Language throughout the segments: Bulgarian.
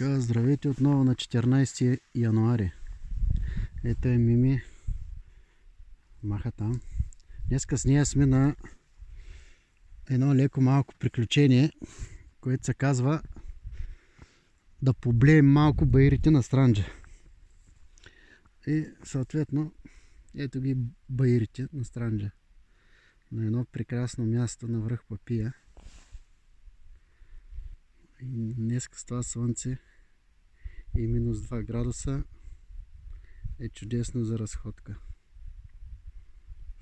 Така, здравейте отново на 14 януари. Ето е Мими. Маха там. Днеска с нея сме на едно леко малко приключение, което се казва да поблеем малко баирите на Странджа. И съответно, ето ги баирите на Странджа. На едно прекрасно място на връх Папия. И днеска с това слънце и минус 2 градуса е чудесно за разходка.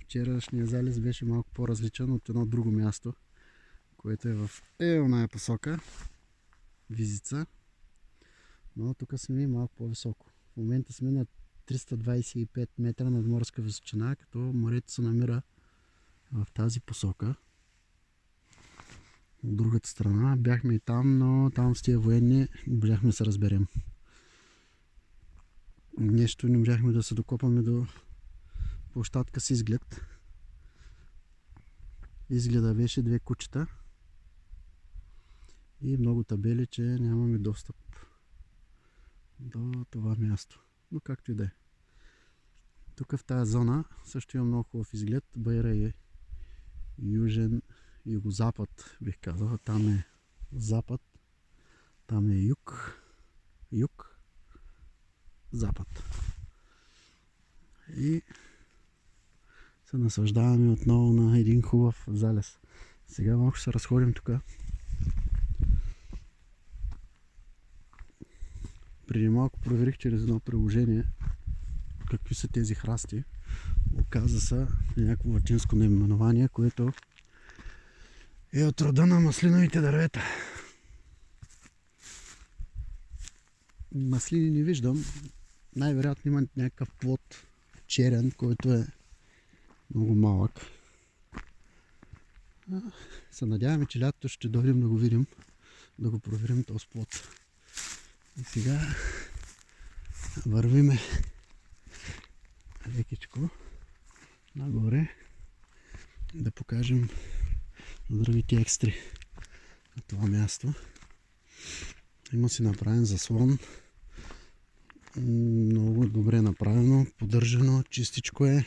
Вчерашния залез беше малко по-различен от едно друго място, което е в оная посока, Визица, но тук сме малко по-високо. В момента сме на 325 метра над морска височина, като морето се намира в тази посока. От другата страна бяхме и там, но там с тия военни не можахме да се разберем. Нещо не можахме да се докопаме до площадка с изглед. Изгледа беше 2 кучета и много табели, че нямаме достъп до това място. Но както и да е. Тук в тази зона също има много хубав изглед. Баира е южен, югозапад, бих казал. Там е запад, там е юг, запад. И се наслаждаваме отново на един хубав залез. Сега малко ще се разходим тук. Преди малко проверих чрез едно приложение какви са тези храсти. Оказа се някакво латинско наименование, което е от рода на маслиновите дървета. Маслини не виждам. Най-вероятно има някакъв плод черен, който е много малък. Се надяваме, че лятото ще дойдем да го видим, да го проверим този плод. И сега вървиме лекичко нагоре да покажем другите екстри на това място. Има си направен заслон. Много добре направено, поддържано, чистичко е.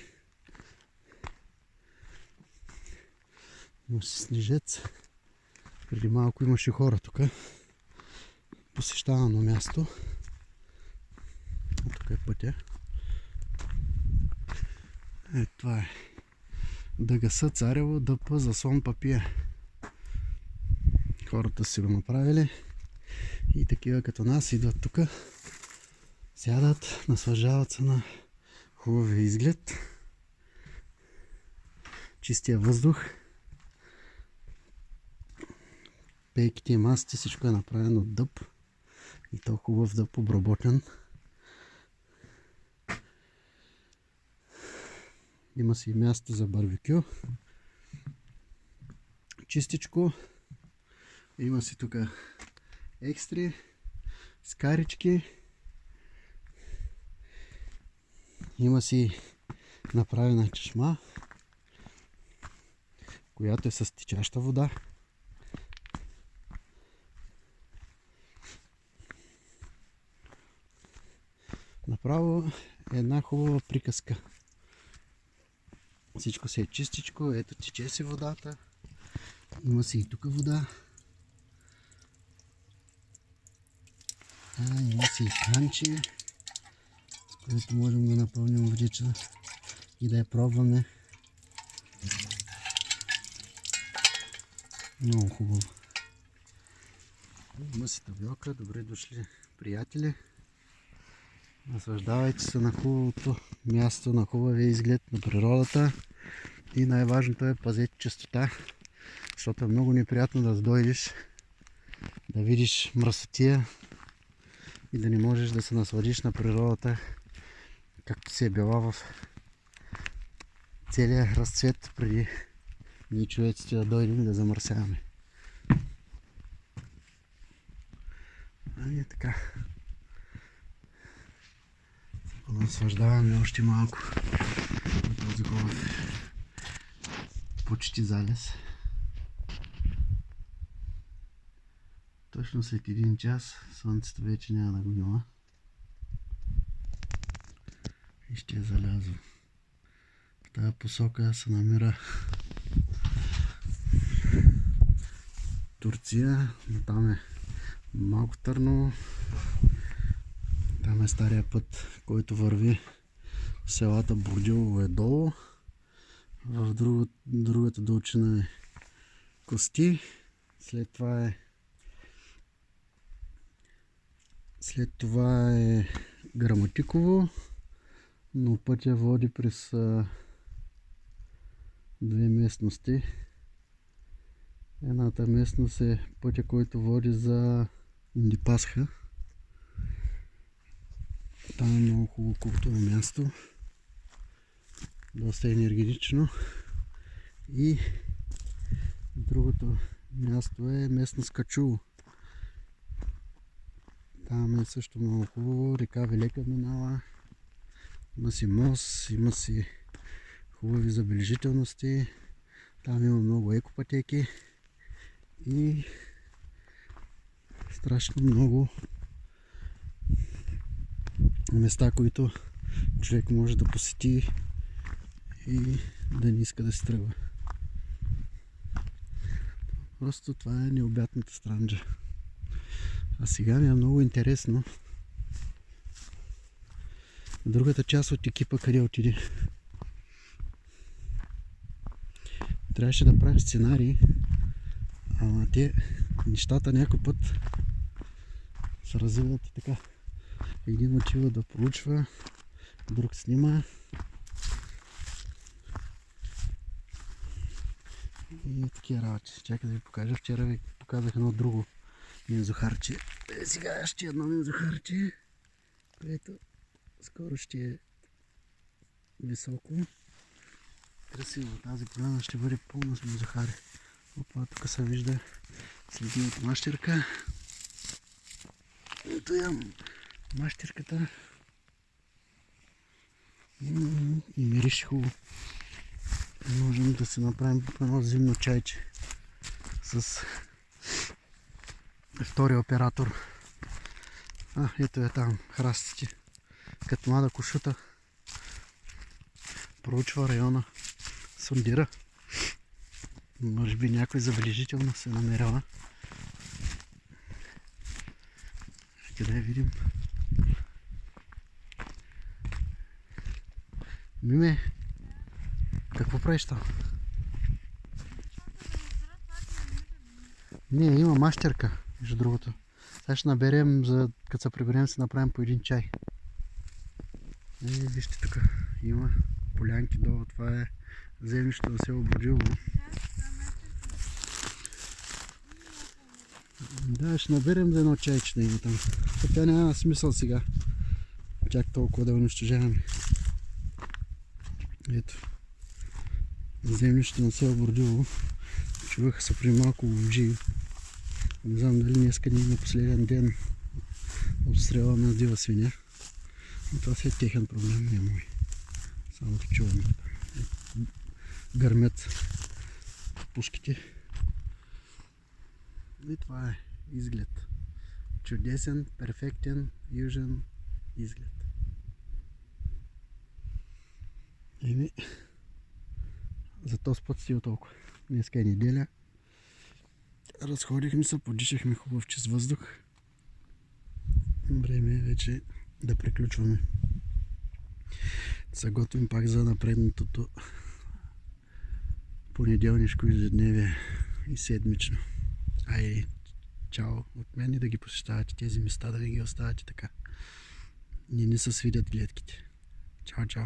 Има си снежец. Преди малко имаше хора тук. Посещавано място. Тук е пътя. Това е ДГС Царево ДП Заслон Папия. Хората си го направили и такива като нас идват тук, сядат, наслаждават се на хубавия изглед, чистия въздух, пейките и масите, всичко е направено от дъб и то хубав дъб, обработен. Има си място за барбекю, чистичко. Има си тук екстри, скарички. Има си направена чешма, която е с течаща вода. Направо е една хубава приказка. Всичко си е чистичко, ето тече си водата. Има си и тук вода. Има си и кранче, с което можем да напълним водичка и да я пробваме. Много хубаво. Има си табелка, добре дошли приятели. Наслаждавайте се на хубавото място, на хубавия изглед на природата. И най-важното е пазете чистота, защото е много неприятно да дойдеш, да видиш мръсотия и да не можеш да се насладиш на природата, както се е била в целия разцвет преди ние човеците да дойдем и да замърсяваме. И така. Наслаждаваме още малко на този хубав почти залез. точно след 1 час слънцето вече няма да го има. И ще е залязло. В тази посока се намира Турция, но там е Малко Търново. Там е стария път, който върви в селата Бурдилово е долу. В другата долчина е Кости. След това е Граматиково, но пътя води през две местности. Едната местност е пътя, който води за Индипасха. Там е много хубаво култовно място. Доста енергетично. И другото място е местност Качуло. Там е също много хубаво. Река Велека минава. Има си мост, има си хубави забележителности. Там има много екопътеки и страшно много места, които човек може да посети и да не иска да се тръгва. Просто това е необятната Странджа. А сега ми е много интересно другата част от екипа къде отиде. Трябваше да правим сценарии, ама те нещата някой път се развиват и така. Един отива да проучва, друг снима. И такива работи. Чакай да ви покажа. Вчера ви показах едно друго мензохарче. Сега ще едно мензохарче, което скоро ще е високо. Красиво. Тази поляна ще бъде пълна с мензохари. Опа, тук се вижда следи от мащерка. Ето я мащерката. И мирише хубаво. Можем да се направим едно зимно чайче с втория оператор. Ето е там храстите. Като млада кошута. Проучва района. Сондира. Може би някой забележително се намерява. Къде видим? Миме, какво правиш там? Не, има мащерка, между другото. Сега ще наберем, като се приберем, се направим по един чай. Вижте тук, има полянки долу, това е землището на село Бурдилово. Да, ще наберем за едно чайче да има там. Така няма смисъл сега. Чак толкова да унищожаваме. Ето. Землището на село Бурдилово. Чуваха се при малко ловджии. Не знам дали днеска не има последен ден обстрела на дива свиня. Но това си е техен проблем, не е мой. Само да чуваме. Гърмят пушките. И това е изглед. Чудесен, перфектен, южен изглед. За този път стига толкова. Днеска е неделя. Разходихме се, подишахме хубав чист въздух. Време е вече да приключваме. Се готвим пак за напреднатото понеделнишко ежедневие и седмично. Чао от мен и да ги посещавате тези места, да ви ги оставате така. Не се свидят гледките. Чао, чао.